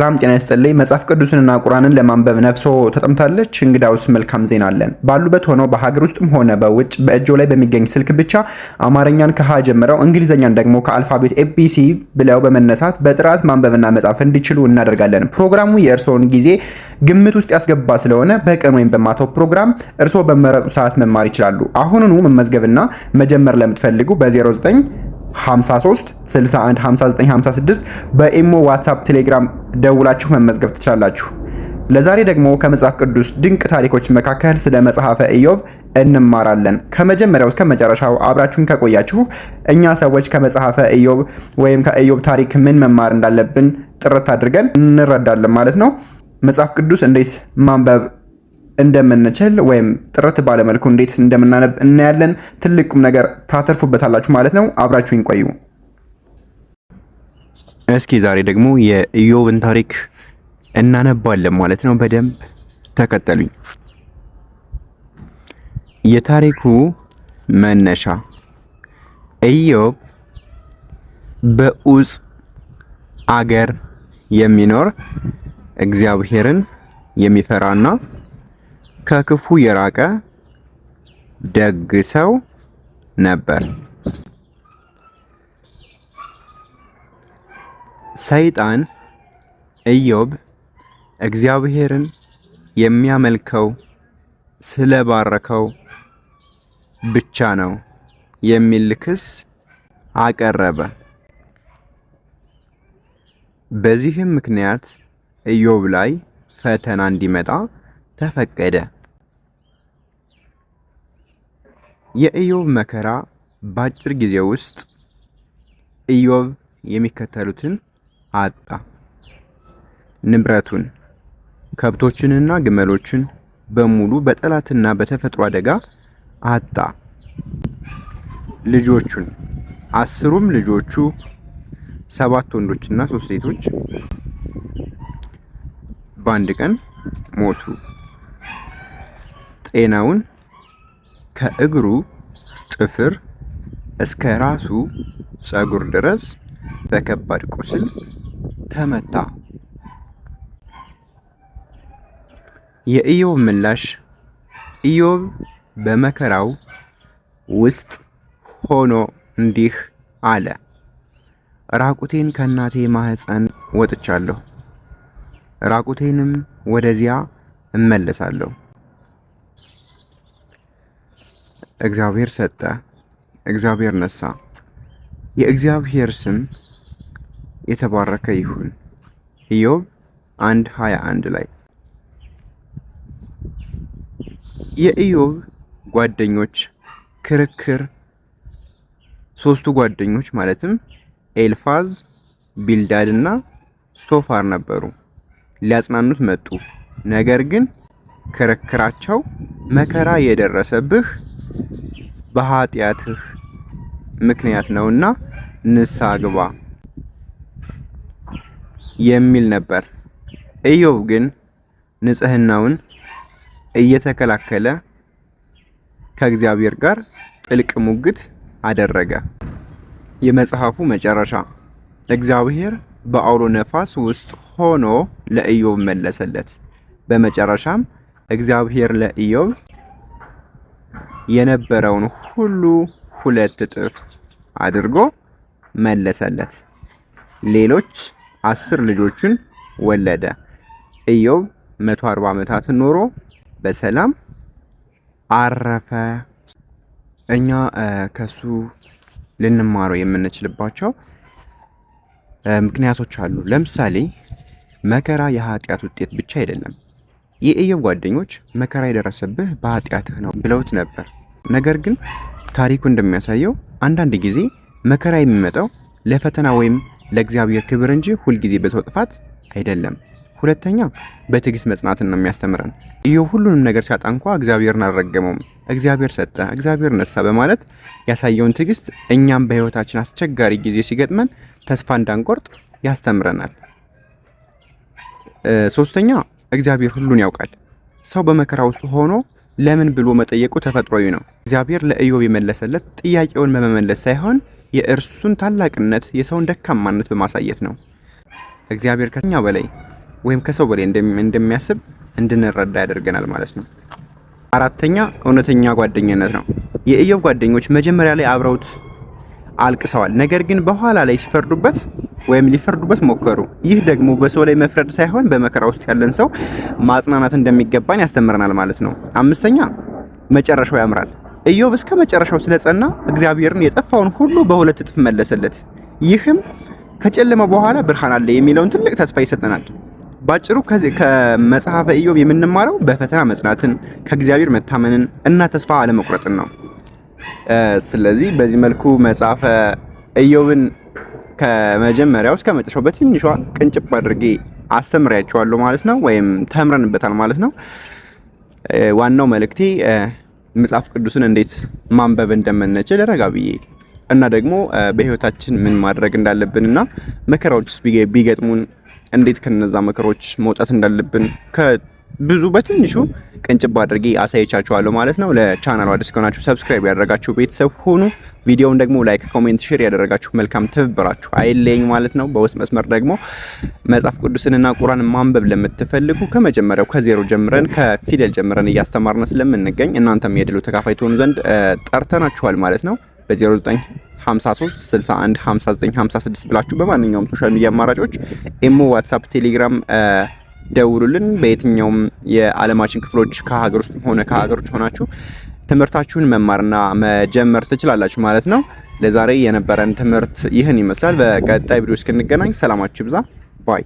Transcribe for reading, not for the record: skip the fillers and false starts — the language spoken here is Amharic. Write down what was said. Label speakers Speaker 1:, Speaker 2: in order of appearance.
Speaker 1: ሰላም ጤና ይስጥልኝ። መጽሐፍ ቅዱስንና ቁርአንን ለማንበብ ነፍሶ ተጠምታለች? እንግዳውስ መልካም ዜና አለን። ባሉበት ሆነው በሀገር ውስጥም ሆነ በውጭ በእጆ ላይ በሚገኝ ስልክ ብቻ አማርኛን ከሀ ጀምረው እንግሊዘኛን ደግሞ ከአልፋቤት ኤቢሲ ብለው በመነሳት በጥራት ማንበብና መጻፍ እንዲችሉ እናደርጋለን። ፕሮግራሙ የእርስዎን ጊዜ ግምት ውስጥ ያስገባ ስለሆነ በቀን ወይም በማታው ፕሮግራም እርስዎ በመረጡ ሰዓት መማር ይችላሉ። አሁኑኑ መመዝገብና መጀመር ለምትፈልጉ በ09 53 61 59 56 በኢሞ ዋትስአፕ ቴሌግራም ደውላችሁ መመዝገብ ትችላላችሁ። ለዛሬ ደግሞ ከመጽሐፍ ቅዱስ ድንቅ ታሪኮች መካከል ስለ መጽሐፈ ኢዮብ እንማራለን። ከመጀመሪያው እስከ መጨረሻው አብራችሁን ከቆያችሁ እኛ ሰዎች ከመጽሐፈ ኢዮብ ወይም ከኢዮብ ታሪክ ምን መማር እንዳለብን ጥርት አድርገን እንረዳለን ማለት ነው። መጽሐፍ ቅዱስ እንዴት ማንበብ እንደምንችል ወይም ጥርት ባለ መልኩ እንዴት እንደምናነብ እናያለን። ትልቁም ነገር ታተርፉበታላችሁ ማለት ነው። አብራችሁን ቆዩ። እስኪ ዛሬ ደግሞ የኢዮብን ታሪክ እናነባለን ማለት ነው። በደንብ ተከተሉኝ። የታሪኩ መነሻ ኢዮብ በኡጽ አገር የሚኖር እግዚአብሔርን የሚፈራና ከክፉ የራቀ ደግ ሰው ነበር። ሰይጣን ኢዮብ እግዚአብሔርን የሚያመልከው ስለባረከው ብቻ ነው የሚል ክስ አቀረበ። በዚህም ምክንያት ኢዮብ ላይ ፈተና እንዲመጣ ተፈቀደ። የኢዮብ መከራ በአጭር ጊዜ ውስጥ ኢዮብ የሚከተሉትን አጣ። ንብረቱን፣ ከብቶችንና ግመሎችን በሙሉ በጠላትና በተፈጥሮ አደጋ አጣ። ልጆቹን፣ 10ሩም ልጆቹ 7 ወንዶችና 3 ሴቶች በአንድ ቀን ሞቱ። ጤናውን ከእግሩ ጥፍር እስከ ራሱ ፀጉር ድረስ በከባድ ቁስል ተመታ። የኢዮብ ምላሽ። ኢዮብ በመከራው ውስጥ ሆኖ እንዲህ አለ። ራቁቴን ከእናቴ ማህፀን ወጥቻለሁ፣ ራቁቴንም ወደዚያ እመለሳለሁ። እግዚአብሔር ሰጠ፣ እግዚአብሔር ነሳ። የእግዚአብሔር ስም የተባረከ ይሁን። ኢዮብ 1:21 ላይ። የኢዮብ ጓደኞች ክርክር። 3ቱ ጓደኞች ማለትም ኤልፋዝ፣ ቢልዳድ እና ሶፋር ነበሩ። ሊያጽናኑት መጡ። ነገር ግን ክርክራቸው መከራ የደረሰብህ በኃጢአትህ ምክንያት ነውና ንስሐ ግባ የሚል ነበር። ኢዮብ ግን ንጽህናውን እየተከላከለ ከእግዚአብሔር ጋር ጥልቅ ሙግት አደረገ። የመጽሐፉ መጨረሻ። እግዚአብሔር በአውሎ ነፋስ ውስጥ ሆኖ ለኢዮብ መለሰለት። በመጨረሻም እግዚአብሔር ለኢዮብ የነበረውን ሁሉ 2 እጥፍ አድርጎ መለሰለት። ሌሎች 10 ልጆችን ወለደ። ኢዮብ 140 ዓመታትን ኖሮ በሰላም አረፈ። እኛ ከሱ ልንማረው የምንችልባቸው ምክንያቶች አሉ። ለምሳሌ መከራ የኃጢአት ውጤት ብቻ አይደለም። የኢዮብ ጓደኞች መከራ የደረሰብህ በኃጢአትህ ነው ብለውት ነበር። ነገር ግን ታሪኩ እንደሚያሳየው አንዳንድ ጊዜ መከራ የሚመጣው ለፈተና ወይም ለእግዚአብሔር ክብር እንጂ ሁልጊዜ በሰው ጥፋት አይደለም። ሁለተኛ በትዕግስት መጽናትን ነው የሚያስተምረን። ኢዮብ ሁሉንም ነገር ሲያጣ እንኳ እግዚአብሔርን አልረገመውም። እግዚአብሔር ሰጠ፣ እግዚአብሔር ነሳ በማለት ያሳየውን ትዕግስት እኛም በህይወታችን አስቸጋሪ ጊዜ ሲገጥመን ተስፋ እንዳንቆርጥ ያስተምረናል። ሶስተኛ እግዚአብሔር ሁሉን ያውቃል። ሰው በመከራ ውስጥ ሆኖ ለምን ብሎ መጠየቁ ተፈጥሯዊ ነው። እግዚአብሔር ለኢዮብ የመለሰለት ጥያቄውን በመመለስ ሳይሆን የእርሱን ታላቅነት የሰውን ደካማነት በማሳየት ነው። እግዚአብሔር ከኛ በላይ ወይም ከሰው በላይ እንደሚያስብ እንድንረዳ ያደርገናል ማለት ነው። አራተኛ እውነተኛ ጓደኝነት ነው። የኢዮብ ጓደኞች መጀመሪያ ላይ አብረውት አልቅሰዋል። ነገር ግን በኋላ ላይ ሲፈርዱበት ወይም ሊፈርዱበት ሞከሩ። ይህ ደግሞ በሰው ላይ መፍረድ ሳይሆን በመከራ ውስጥ ያለን ሰው ማጽናናት እንደሚገባን ያስተምረናል ማለት ነው። አምስተኛ መጨረሻው ያምራል። ኢዮብ እስከ መጨረሻው ስለጸና እግዚአብሔርን የጠፋውን ሁሉ በሁለት እጥፍ መለሰለት። ይህም ከጨለማ በኋላ ብርሃን አለ የሚለውን ትልቅ ተስፋ ይሰጠናል። ባጭሩ ከመጽሐፈ ኢዮብ የምንማረው በፈተና መጽናትን፣ ከእግዚአብሔር መታመንን እና ተስፋ አለመቁረጥን ነው። ስለዚህ በዚህ መልኩ መጽሐፈ ኢዮብን ከመጀመሪያው እስከ መጨረሻው በትንሿ ቅንጭብ አድርጌ አስተምሬያቸዋለሁ ማለት ነው፣ ወይም ተምረንበታል ማለት ነው። ዋናው መልእክቴ መጽሐፍ ቅዱስን እንዴት ማንበብ እንደምንችል ረጋ ብዬ እና ደግሞ በህይወታችን ምን ማድረግ እንዳለብንና መከራዎችስ ቢገጥሙን እንዴት ከነዛ መከሮች መውጣት እንዳለብን ብዙ በትንሹ ቅንጭብ አድርጌ አሳይቻችኋለሁ ማለት ነው። ለቻናሉ አዲስ ከሆናችሁ ሰብስክራይብ ያደረጋችሁ ቤተሰብ ሆኑ። ቪዲዮውን ደግሞ ላይክ፣ ኮሜንት፣ ሼር ያደረጋችሁ መልካም ትብብራችሁ አይለኝ ማለት ነው። በውስጥ መስመር ደግሞ መጽሐፍ ቅዱስንና ቁርአን ማንበብ ለምትፈልጉ ከመጀመሪያው ከዜሮ ጀምረን ከፊደል ጀምረን እያስተማርን ስለምንገኝ እናንተም የድሉ ተካፋይ ትሆኑ ዘንድ ጠርተናችኋል ማለት ነው። በ0953 61 59 56 ብላችሁ በማንኛውም ሶሻል ሚዲያ አማራጮች ኢሞ፣ ዋትስአፕ፣ ቴሌግራም ደውሉልን። በየትኛውም የዓለማችን ክፍሎች ከሀገር ውስጥ ሆነ ከሀገር ውጭ ሆናችሁ ትምህርታችሁን መማርና መጀመር ትችላላችሁ ማለት ነው። ለዛሬ የነበረን ትምህርት ይህን ይመስላል። በቀጣይ ቪዲዮ እስክንገናኝ ሰላማችሁ ይብዛ ባይ